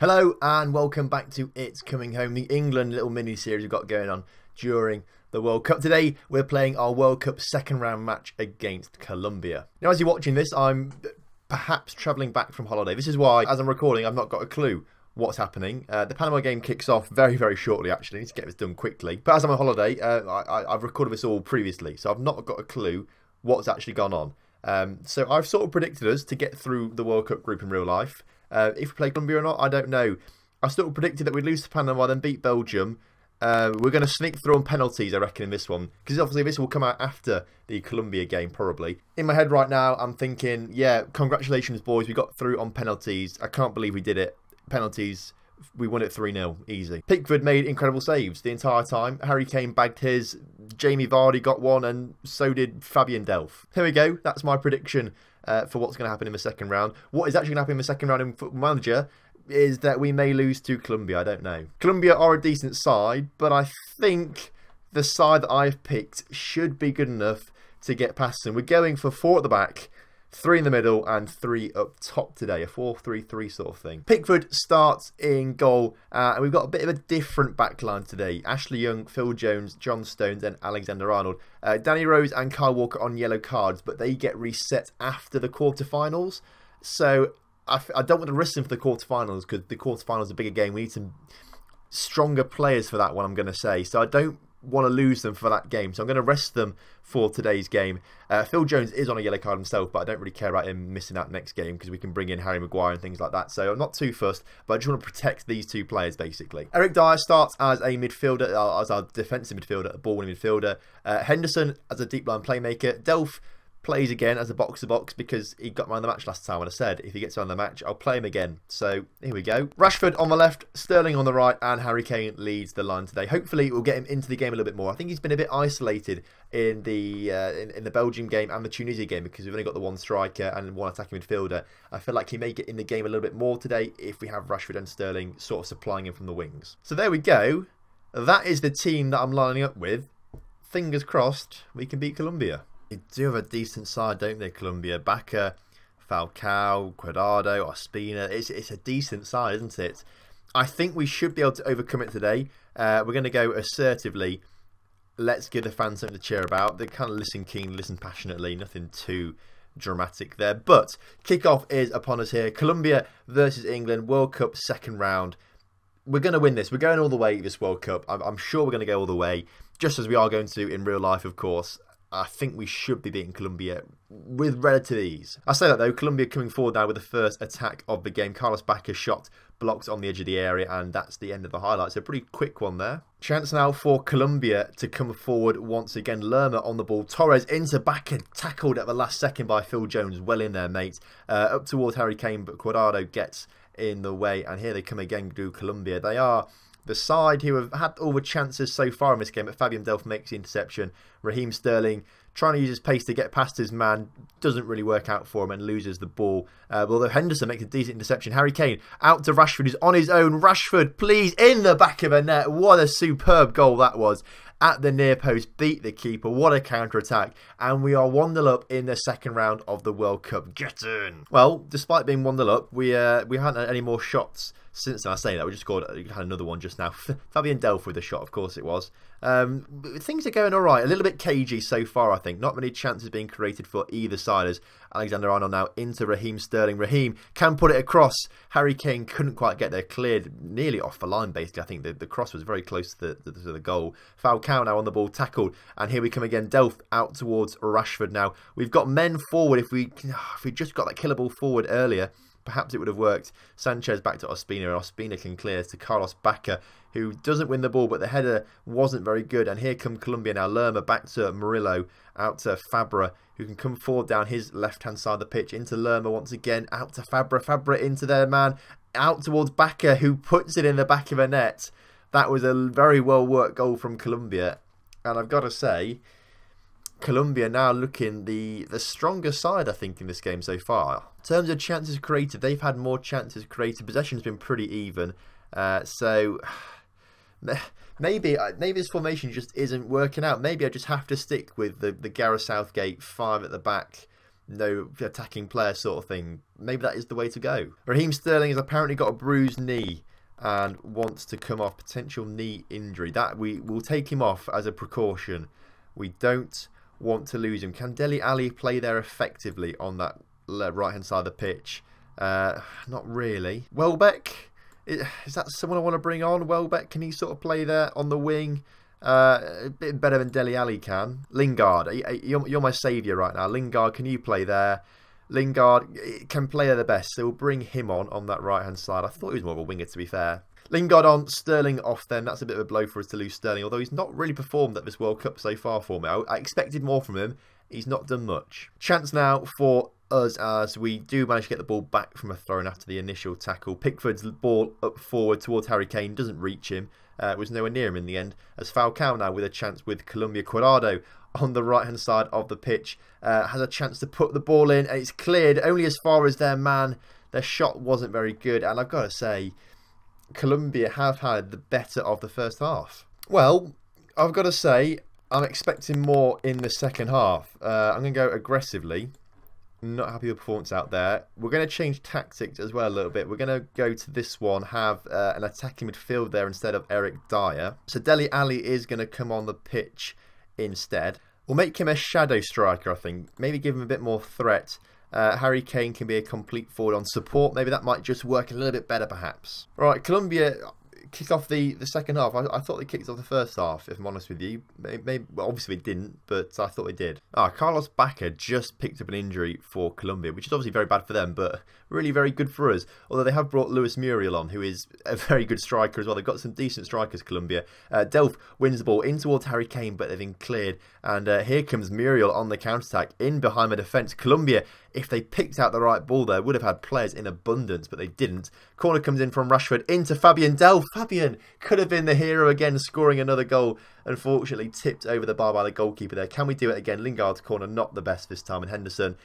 Hello and welcome back to It's Coming Home, the England little mini-series we've got going on during the World Cup. Today we're playing our World Cup second round match against Colombia. Now as you're watching this, I'm perhaps travelling back from holiday. This is why, as I'm recording, I've not got a clue what's happening. The Panama game kicks off very, very shortly actually. I need to get this done quickly. But as I'm on holiday, I've recorded this all previously, so I've not got a clue what's actually gone on. So I've sort of predicted us to get through the World Cup group in real life. If we play Colombia or not, I don't know. I sort of predicted that we'd lose to Panama, then beat Belgium. We're going to sneak through on penalties, I reckon, in this one. Because obviously this will come out after the Colombia game, probably. In my head right now, I'm thinking, yeah, congratulations, boys. We got through on penalties. I can't believe we did it. Penalties, we won it 3-0, easy. Pickford made incredible saves the entire time. Harry Kane bagged his. Jamie Vardy got one, and so did Fabian Delph. Here we go. That's my prediction for what's going to happen in the second round. What is actually going to happen in the second round in Football Manager is that we may lose to Colombia. I don't know. Colombia are a decent side, but I think the side that I've picked should be good enough to get past them. We're going for 4 at the back, 3 in the middle and 3 up top today. A 4-3-3 sort of thing. Pickford starts in goal. And we've got a bit of a different backline today. Ashley Young, Phil Jones, John Stones and Alexander-Arnold. Danny Rose and Kyle Walker on yellow cards, but they get reset after the quarterfinals. So I don't want to risk them for the quarterfinals because the quarterfinals is a bigger game. We need some stronger players for that one, I'm going to say. So I don't want to lose them for that game, so I'm going to rest them for today's game. Phil Jones is on a yellow card himself, but I don't really care about him missing out next game because we can bring in Harry Maguire and things like that, so I'm not too fussed, but I just want to protect these two players basically. Eric Dier starts as a midfielder, as our defensive midfielder, a ball-winning midfielder. Henderson as a deep line playmaker. Delph plays again as a box-to-box because he got man of the match last time when I said if he gets man of the match I'll play him again. So here we go. Rashford on the left, Sterling on the right and Harry Kane leads the line today. Hopefully we'll get him into the game a little bit more. I think he's been a bit isolated in the Belgium game and the Tunisia game because we've only got the one striker and one attacking midfielder. I feel like he may get in the game a little bit more today if we have Rashford and Sterling sort of supplying him from the wings. So there we go. That is the team that I'm lining up with. Fingers crossed we can beat Colombia. They do have a decent side, don't they, Colombia? Bacca, Falcao, Cuadrado, Ospina. It's a decent side, isn't it? I think we should be able to overcome it today. We're going to go assertively. Let's give the fans something to cheer about. They kind of listen keen, listen passionately. Nothing too dramatic there. But kickoff is upon us here. Colombia versus England, World Cup second round. We're going to win this. We're going all the way this World Cup. I'm sure we're going to go all the way, just as we are going to in real life, of course. I think we should be beating Colombia with relative ease. I say that though, Colombia coming forward now with the first attack of the game. Carlos Bacca's shot blocked on the edge of the area and that's the end of the highlights. A pretty quick one there. Chance now for Colombia to come forward once again. Lerma on the ball. Torres into Bacca, tackled at the last second by Phil Jones. Well in there, mate. Up towards Harry Kane, but Cuadrado gets in the way. And here they come again, do Colombia. They are the side who have had all the chances so far in this game, but Fabian Delph makes the interception. Raheem Sterling trying to use his pace to get past his man, doesn't really work out for him and loses the ball. Although Henderson makes a decent interception. Harry Kane out to Rashford, who's on his own. Rashford, please, in the back of the net. What a superb goal that was. At the near post, beat the keeper. What a counter-attack. And we are 1-0 up in the second round of the World Cup. Get in! Well, despite being 1-0 up, we hadn't had any more shots since then. I say that, we just scored, had another one just now. Fabian Delph with a shot, of course it was. Things are going alright. A little bit cagey so far, I think. Not many chances being created for either side as Alexander-Arnold now into Raheem Sterling. Raheem can put it across. Harry Kane couldn't quite get there. Cleared nearly off the line, basically. I think the cross was very close to the goal. Falcao now on the ball, tackled. And here we come again. Delph out towards Rashford now. We've got men forward. If we just got that killer ball forward earlier, perhaps it would have worked. Sanchez back to Ospina, and Ospina can clear to Carlos Bacca, who doesn't win the ball, but the header wasn't very good. And here come Colombia now. Lerma back to Murillo, out to Fabra, who can come forward down his left-hand side of the pitch, into Lerma once again, out to Fabra, Fabra into their man, out towards Bacca, who puts it in the back of a net. That was a very well-worked goal from Colombia, and I've got to say, Colombia now looking the stronger side, I think, in this game so far. In terms of chances created, they've had more chances created. Possession's been pretty even. So maybe this formation just isn't working out. Maybe I just have to stick with the Gareth Southgate 5 at the back no attacking player sort of thing. Maybe that is the way to go. Raheem Sterling has apparently got a bruised knee and wants to come off, potential knee injury. That we will take him off as a precaution. We don't want to lose him. Can Dele Alli play there effectively on that right hand side of the pitch? Not really. Welbeck, is that someone I want to bring on? Welbeck, can he sort of play there on the wing? A bit better than Dele Alli can. Lingard, you're my saviour right now. Lingard, can you play there? Lingard can play there the best, so we'll bring him on that right hand side. I thought he was more of a winger, to be fair. Lingard on, Sterling off then. That's a bit of a blow for us to lose Sterling, although he's not really performed at this World Cup so far for me. I expected more from him. He's not done much. Chance now for us as we do manage to get the ball back from a throw-in after the initial tackle. Pickford's ball up forward towards Harry Kane, doesn't reach him. Was nowhere near him in the end. As Falcao now with a chance with Colombia. Cuadrado on the right hand side of the pitch has a chance to put the ball in, and it's cleared only as far as their man. Their shot wasn't very good, and I've got to say, Colombia have had the better of the first half. Well, I've got to say, I'm expecting more in the second half. I'm going to go aggressively. Not happy with the performance out there. We're going to change tactics as well a little bit. We're going to go to this one, have an attacking midfield there instead of Eric Dier. So Dele Alli is going to come on the pitch instead. We'll make him a shadow striker, I think. Maybe give him a bit more threat. Harry Kane can be a complete forward on support. Maybe that might just work a little bit better, perhaps. Right, Colombia kick off the second half. I thought they kicked off the first half, if I'm honest with you. Maybe, well, obviously they didn't, but I thought they did. Carlos Bacca just picked up an injury for Colombia, which is obviously very bad for them, but really very good for us. Although they have brought Luis Muriel on, who is a very good striker as well. They've got some decent strikers, Colombia. Delph wins the ball in towards Harry Kane, but they've been cleared. And here comes Muriel on the counter-attack, in behind the defence. Colombia, if they picked out the right ball there, would have had players in abundance, but they didn't. Corner comes in from Rashford into Fabian Delph. Fabian could have been the hero again, scoring another goal. Unfortunately, tipped over the bar by the goalkeeper there. Can we do it again? Lingard's corner, not the best this time, and Henderson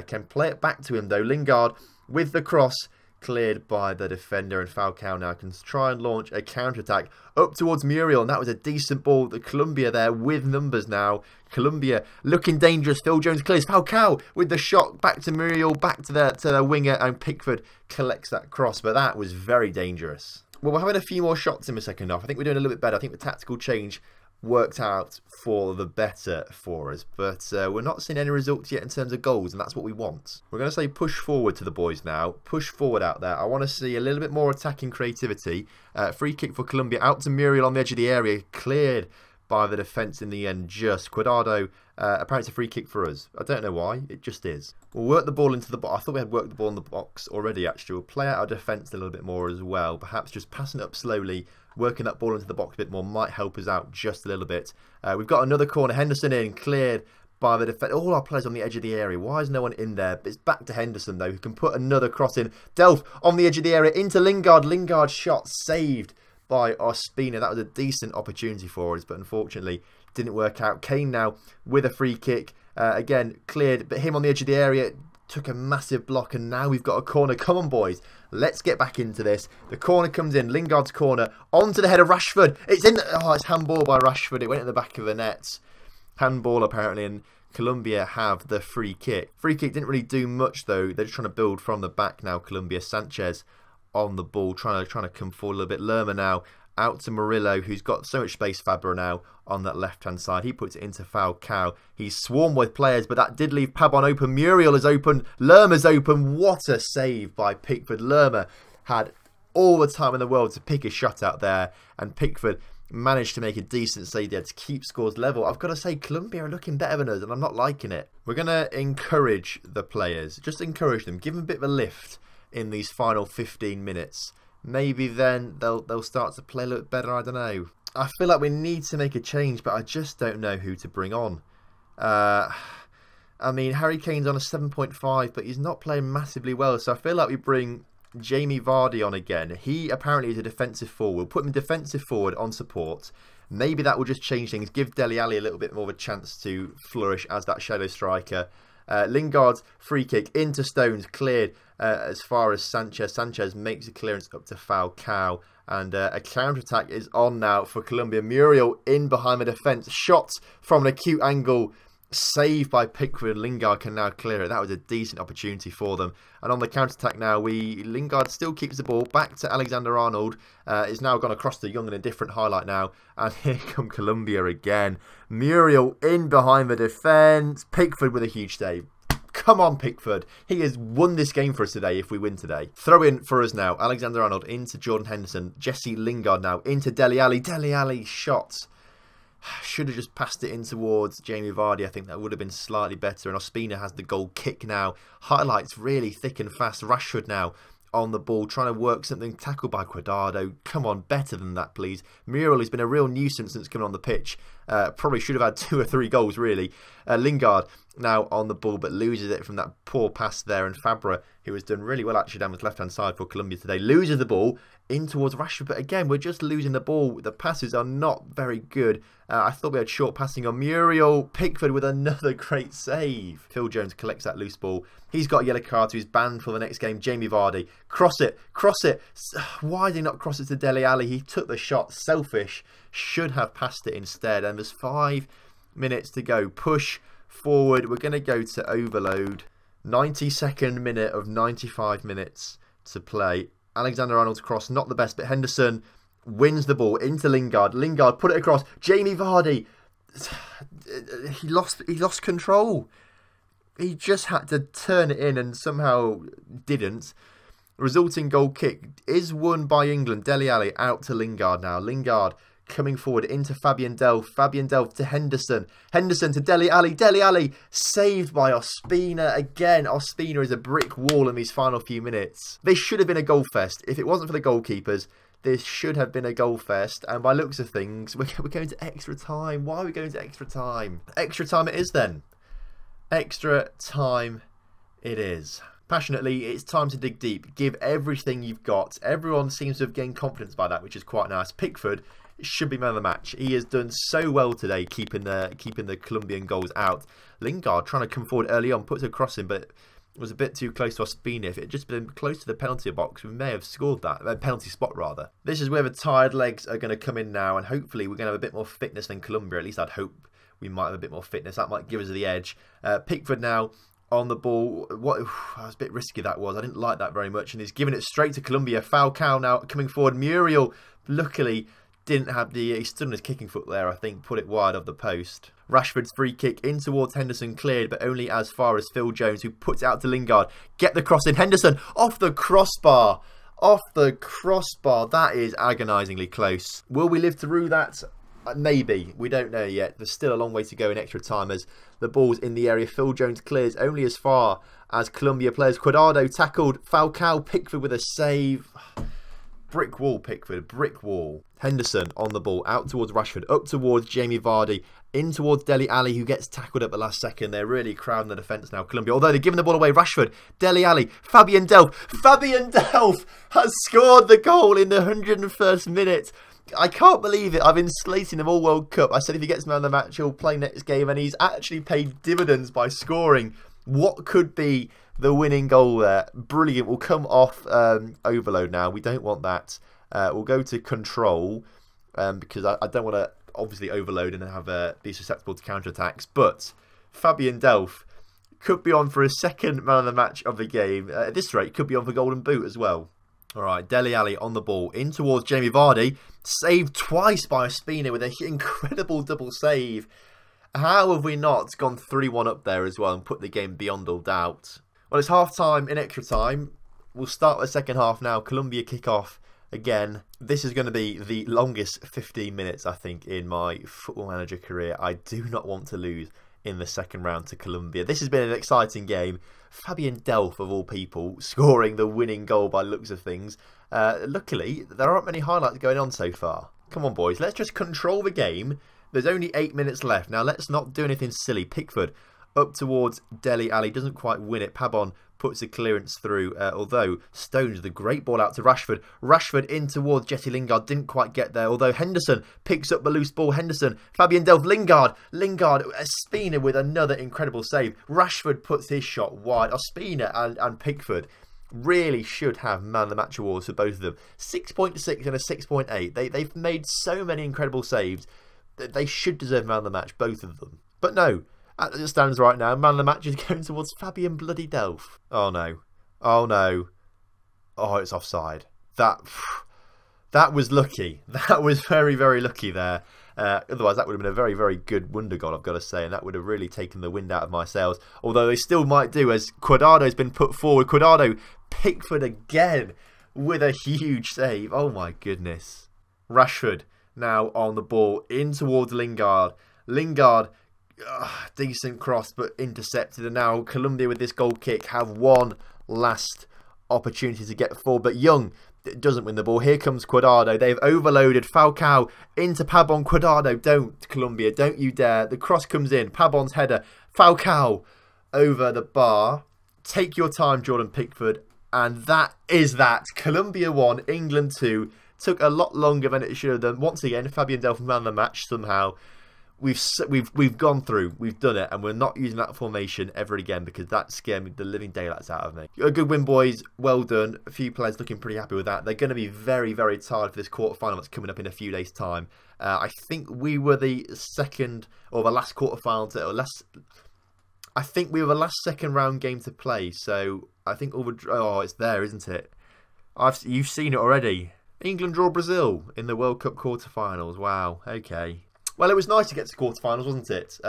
can play it back to him, though. Lingard with the cross, cleared by the defender, and Falcao now can try and launch a counter-attack up towards Muriel, and that was a decent ball. The Colombia there with numbers now. Colombia looking dangerous. Phil Jones clears. Falcao with the shot back to Muriel, back to the winger, and Pickford collects that cross, but that was very dangerous. Well, we're having a few more shots in the second half. I think we're doing a little bit better. I think the tactical change worked out for the better for us, but we're not seeing any results yet in terms of goals, and that's what we want. We're going to say push forward to the boys now. Push forward out there. I want to see a little bit more attacking creativity. Free kick for Colombia, out to Muriel on the edge of the area, cleared by the defence in the end. Just Cuadrado, apparently it's a free kick for us. I don't know why, it just is. We'll work the ball into the box. I thought we had worked the ball in the box already, actually. We'll play out our defence a little bit more as well. Perhaps just passing it up slowly, working that ball into the box a bit more might help us out just a little bit. We've got another corner. Henderson in, cleared by the defence. All our players on the edge of the area. Why is no one in there? It's back to Henderson, though, who can put another cross in. Delph on the edge of the area into Lingard. Lingard's shot saved by Ospina. That was a decent opportunity for us, but unfortunately didn't work out. Kane now with a free kick. Again, cleared, but him on the edge of the area took a massive block, and now we've got a corner. Come on, boys. Let's get back into this. The corner comes in. Lingard's corner onto the head of Rashford. It's in. It's handball by Rashford. It went in the back of the net. Handball, apparently, and Colombia have the free kick. Free kick didn't really do much, though. They're just trying to build from the back now, Colombia. Sanchez on the ball, trying to come forward a little bit. Lerma now out to Murillo, who's got so much space. Fabra now on that left-hand side. He puts it into Falcao. He's swarmed with players, but that did leave Pabon open. Muriel is open. Lerma's open. What a save by Pickford. Lerma had all the time in the world to pick a shot out there, and Pickford managed to make a decent save there to keep scores level. I've got to say, Colombia are looking better than us, and I'm not liking it. We're going to encourage the players. Just encourage them. Give them a bit of a lift in these final 15 minutes. Maybe then they'll start to play a little bit better. I don't know. I feel like we need to make a change, but I just don't know who to bring on. I mean, Harry Kane's on a 7.5, but he's not playing massively well. So I feel like we bring Jamie Vardy on again. He apparently is a defensive forward. We'll put him defensive forward on support. Maybe that will just change things. Give Dele Alli a little bit more of a chance to flourish as that shadow striker. Lingard's free kick into Stones, cleared as far as Sanchez. Sanchez makes a clearance up to Falcao, and a counter-attack is on now for Colombia. Muriel in behind the defence, shot from an acute angle Saved by Pickford. Lingard can now clear it. That was a decent opportunity for them. And on the counter-attack now, Lingard still keeps the ball. Back to Alexander-Arnold. It's now gone across to Young in a different highlight now. And here come Colombia again. Miro in behind the defence. Pickford with a huge save. Come on, Pickford. He has won this game for us today if we win today. Throw in for us now. Alexander-Arnold into Jordan Henderson. Jesse Lingard now into Dele Alli. Dele Alli shot. Should have just passed it in towards Jamie Vardy. I think that would have been slightly better. And Ospina has the goal kick now. Highlights really thick and fast. Rashford now on the ball, trying to work something. Tackled by Cuadrado. Come on, better than that, please. Miro has been a real nuisance since coming on the pitch. Probably should have had 2 or 3 goals, really. Lingard now on the ball, but loses it from that poor pass there. And Fabra, who has done really well actually down his left-hand side for Colombia today, loses the ball in towards Rashford. But again, we're just losing the ball. The passes are not very good. I thought we had short passing on Muriel. Pickford with another great save. Phil Jones collects that loose ball. He's got a yellow card, so he's banned for the next game. Jamie Vardy. Cross it. Cross it. Why did he not cross it to Dele Alli? He took the shot. Selfish. Should have passed it instead. And there's 5 minutes to go. Push forward. We're going to go to overload. 92nd minute of 95 minutes to play. Alexander-Arnold's cross, not the best, but Henderson wins the ball into Lingard. Lingard put it across. Jamie Vardy. He lost control. He just had to turn it in and somehow didn't. Resulting goal kick is won by England. Dele Alli out to Lingard now. Lingard coming forward into Fabian Delph. Fabian Delph to Henderson. Henderson to Dele Alli. Dele Alli saved by Ospina again. Ospina is a brick wall in these final few minutes. This should have been a goal fest. If it wasn't for the goalkeepers, this should have been a goal fest. And by looks of things, we're going to extra time. Why are we going to extra time? Extra time it is then. Extra time it is. Passionately, it's time to dig deep. Give everything you've got. Everyone seems to have gained confidence by that, which is quite nice. Pickford should be man of the match. He has done so well today, keeping the Colombian goals out. Lingard trying to come forward early on, puts a cross in, but was a bit too close to Ospina. If it had just been close to the penalty box, we may have scored that. Penalty spot, rather. This is where the tired legs are going to come in now, and hopefully we're going to have a bit more fitness than Colombia. At least I'd hope we might have a bit more fitness. That might give us the edge. Pickford now on the ball. That was a bit risky, that was. I didn't like that very much, and he's giving it straight to Colombia. Falcao now coming forward. Muriel, luckily, didn't have he stood on his kicking foot there, I think, put it wide of the post. Rashford's free kick in towards Henderson, cleared, but only as far as Phil Jones, who puts it out to Lingard. Get the cross in. Henderson off the crossbar. Off the crossbar. That is agonisingly close. Will we live through that? Maybe. We don't know yet. There's still a long way to go in extra time as the ball's in the area. Phil Jones clears only as far as Colombia players. Cuadrado tackled. Falcao. Pickford with a save. Brick wall, Pickford. Brick wall. Henderson on the ball. Out towards Rashford. Up towards Jamie Vardy. In towards Dele Alli, who gets tackled at the last second. They're really crowding the defence now, Colombia. Although they're giving the ball away. Rashford. Dele Alli. Fabian Delph. Fabian Delph has scored the goal in the 101st minute. I can't believe it. I've been slating him all World Cup. I said if he gets man of the match, he'll play next game. And he's actually paid dividends by scoring what could be the winning goal there. Brilliant. We'll come off overload now. We don't want that. We'll go to control because I don't want to obviously overload and have be susceptible to counterattacks. But Fabian Delph could be on for a second man of the match of the game. At this rate, could be on for Golden Boot as well. All right, Dele Alli on the ball, in towards Jamie Vardy, saved twice by Ospina with an incredible double save. How have we not gone 3-1 up there as well and put the game beyond all doubt? Well, it's half-time in extra time. We'll start the second half now. Colombia kick off again. This is going to be the longest 15 minutes, I think, in my Football Manager career. I do not want to lose in the second round to Colombia. This has been an exciting game. Fabian Delph, of all people, scoring the winning goal by looks of things. Luckily, there aren't many highlights going on so far. Come on, boys. Let's just control the game. There's only 8 minutes left. Now, let's not do anything silly. Pickford up towards Dele Alli. Doesn't quite win it. Pabon puts a clearance through. Although Stones, the great ball out to Rashford. Rashford in towards Jesse Lingard. Didn't quite get there. Although Henderson picks up the loose ball. Henderson. Fabian Delph. Lingard. Ospina with another incredible save. Rashford puts his shot wide. Ospina and Pickford really should have man of the match awards for both of them. 6.6 and a 6.8. They've made so many incredible saves that they should deserve man of the match, both of them. But no. As it stands right now, man of the match is going towards Fabian Bloody Delph. Oh no. Oh no. Oh, it's offside. That was lucky. That was very, very lucky there. Otherwise, that would have been a very, very good wonder goal, I've got to say. And that would have really taken the wind out of my sails. Although they still might do, as Cuadrado's been put forward. Cuadrado, Pickford again with a huge save. Oh my goodness. Rashford now on the ball in towards Lingard. Lingard, decent cross but intercepted. And now Colombia with this goal kick have one last opportunity to get forward. But Young doesn't win the ball. Here comes Cuadrado. They've overloaded Falcao into Pabon. Cuadrado, don't, Colombia, don't you dare. The cross comes in. Pabon's header. Falcao over the bar. Take your time, Jordan Pickford. And that is that. Colombia 1, England 2. Took a lot longer than it should have done. Once again, Fabian Delph man of the match somehow. We've gone through, we've done it, and we're not using that formation ever again because that scared the living daylights out of me. A good win, boys. Well done. A few players looking pretty happy with that. They're going to be very, very tired for this quarter-final that's coming up in a few days' time. I think we were the second, or the last quarter-final, I think we were the last second round game to play. So I think it's there, isn't it? You've seen it already. England draw Brazil in the World Cup quarter-finals. Wow. Okay. Well, it was nice to get to quarterfinals, wasn't it?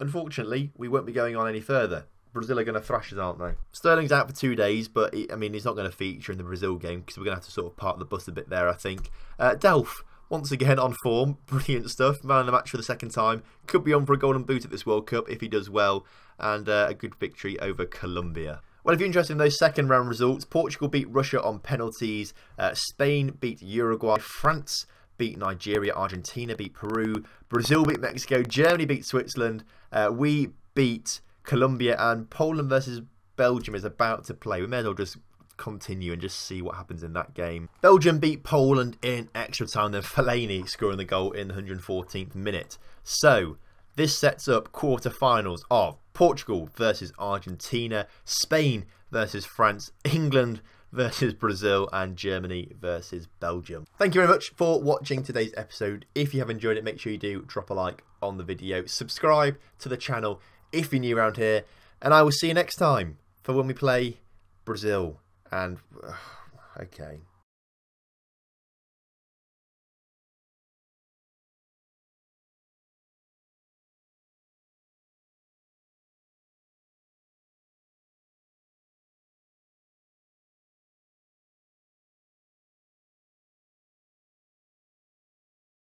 Unfortunately, we won't be going on any further. Brazil are going to thrash us, aren't they? Sterling's out for 2 days, but he's not going to feature in the Brazil game because we're going to have to sort of park the bus a bit there, I think. Delph, once again on form. Brilliant stuff. Man of the match for the second time. Could be on for a golden boot at this World Cup if he does well. And a good victory over Colombia. Well, if you're interested in those second round results, Portugal beat Russia on penalties. Spain beat Uruguay. France beat Nigeria, Argentina beat Peru, Brazil beat Mexico, Germany beat Switzerland, we beat Colombia, and Poland versus Belgium is about to play. We may as well just continue and just see what happens in that game. Belgium beat Poland in extra time, then Fellaini scoring the goal in the 114th minute. So this sets up quarter-finals of Portugal versus Argentina, Spain versus France, England versus Brazil, and Germany versus Belgium. Thank you very much for watching today's episode. If you have enjoyed it, make sure you do drop a like on the video. Subscribe to the channel if you're new around here. And I will see you next time for when we play Brazil. And, okay.